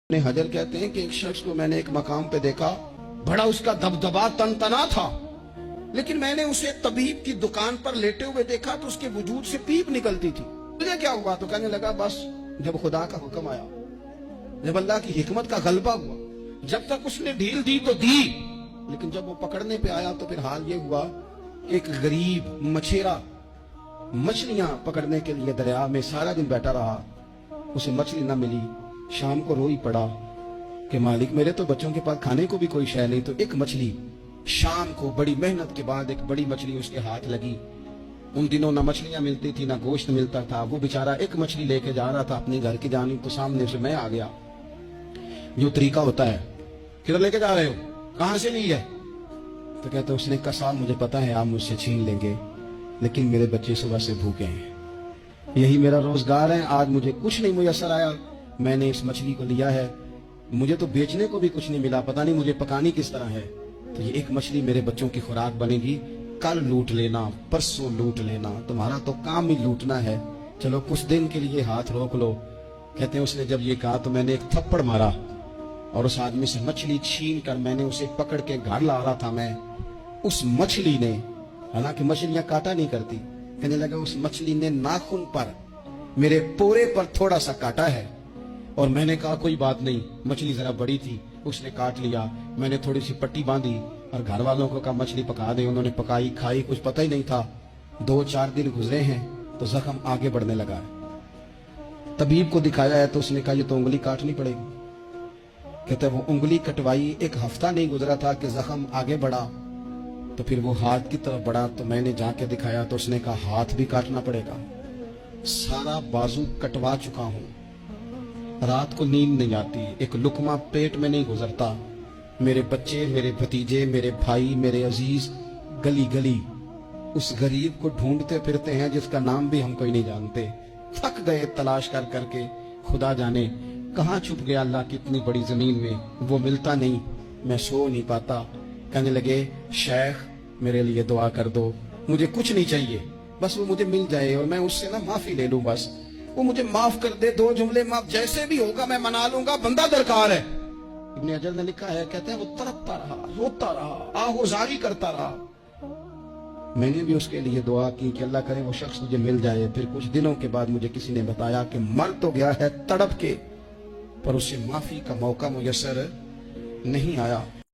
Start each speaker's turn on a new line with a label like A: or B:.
A: حجر کہتے ہیں کہ ایک شخص کو میں نے ایک مقام پہ دیکھا، بڑا اس کا دبدبا تنتنا تھا، لیکن میں نے اسے طبیب کی دکان پر لیٹے ہوئے دیکھا تو اس کے وجود سے پیپ نکلتی تھی۔ مجھے کیا ہوا؟ تو کہنے لگا بس جب خدا کا حکم آیا، جب اللہ کی حکمت کا غلبہ ہوا، جب تک اس نے ڈھیل دی تو دی، لیکن جب وہ پکڑنے پہ آیا تو پھر حال یہ ہوا کہ ایک غریب مچھیرا مچھلیاں پکڑنے کے لیے دریا میں سارا دن بیٹھا رہا، اسے مچھلی نہ ملی، شام کو روئی پڑا کہ مالک میرے تو بچوں کے پاس کھانے کو بھی کوئی شے نہیں۔ تو ایک مچھلی شام کو بڑی محنت کے بعد ایک بڑی مچھلی اس کے ہاتھ لگی۔ ان دنوں نہ مچھلیاں ملتی تھی نہ گوشت ملتا تھا، وہ بیچارہ ایک مچھلی لے کے جا رہا تھا اپنے گھر کی جانب، تو سامنے سے میں آ گیا۔ جو طریقہ ہوتا ہے، کدھر لے کے جا رہے ہو، کہاں سے لی ہے؟ تو کہتے اس نے کہا صاحب مجھے پتا ہے آپ مجھ سے چھین لیں گے، لیکن میرے بچے صبح سے بھوکے ہیں، یہی میرا روزگار ہے، آج مجھے کچھ نہیں میسر آیا، میں نے اس مچھلی کو لیا ہے، مجھے تو بیچنے کو بھی کچھ نہیں ملا، پتہ نہیں مجھے پکانی کس طرح ہے، تو یہ ایک مچھلی میرے بچوں کی خوراک بنے گی، کل لوٹ لینا، پرسوں لوٹ لینا، تمہارا تو کام ہی لوٹنا ہے، چلو کچھ دن کے لیے ہاتھ روک لو۔ کہتے ہیں اس نے جب یہ کہا تو میں نے ایک تھپڑ مارا اور اس آدمی سے مچھلی چھین کر میں نے اسے پکڑ کے گھر لا رہا تھا میں، اس مچھلی نے، حالانکہ مچھلیاں کاٹا نہیں کرتی، کہنے لگا اس مچھلی نے ناخن پر میرے پورے پر تھوڑا سا کاٹا ہے، اور میں نے کہا کوئی بات نہیں، مچھلی ذرا بڑی تھی، اس نے کاٹ لیا، میں نے تھوڑی سی پٹی باندھی اور گھر والوں کو کہا مچھلی پکا دیں، انہوں نے پکائی کھائی، کچھ پتہ ہی نہیں تھا۔ 2-4 دن گزرے ہیں تو زخم آگے بڑھنے لگا ہے، طبیب کو دکھایا ہے تو اس نے کہا یہ تو انگلی کاٹنی پڑے گی۔ کہتا ہے وہ انگلی کٹوائی، 1 ہفتہ نہیں گزرا تھا کہ زخم آگے بڑھا، تو پھر وہ ہاتھ کی طرف بڑھا تو میں نے جا کے دکھایا تو اس نے کہا ہاتھ بھی کاٹنا پڑے گا، سارا بازو کٹوا چکا ہوں، رات کو نیند نہیں آتی، ایک لقمہ پیٹ میں نہیں گزرتا، میرے بچے، میرے بھتیجے، میرے بھائی، میرے عزیز گلی گلی اس غریب کو ڈھونڈتے پھرتے ہیں جس کا نام بھی ہم کوئی نہیں جانتے، تھک گئے تلاش کر کر کے، خدا جانے کہاں چھپ گیا اللہ کی اتنی بڑی زمین میں، وہ ملتا نہیں، میں سو نہیں پاتا۔ کہنے لگے شیخ میرے لیے دعا کر دو، مجھے کچھ نہیں چاہیے، بس وہ مجھے مل جائے اور میں اس سے معافی لے لوں، بس وہ مجھے معاف کر دے، 2 جملے معاف، جیسے بھی ہوگا میں منا لوں گا، بندہ درکار ہے۔ ابن حجر نے لکھا ہے، کہتے ہیں وہ تڑپتا رہا، روتا رہا، آہوزاری کرتا رہا۔ میں نے بھی اس کے لیے دعا کی کہ اللہ کرے وہ شخص مجھے مل جائے۔ پھر کچھ دنوں کے بعد مجھے کسی نے بتایا کہ مر تو گیا ہے تڑپ کے، پر اسے معافی کا موقع میسر نہیں آیا۔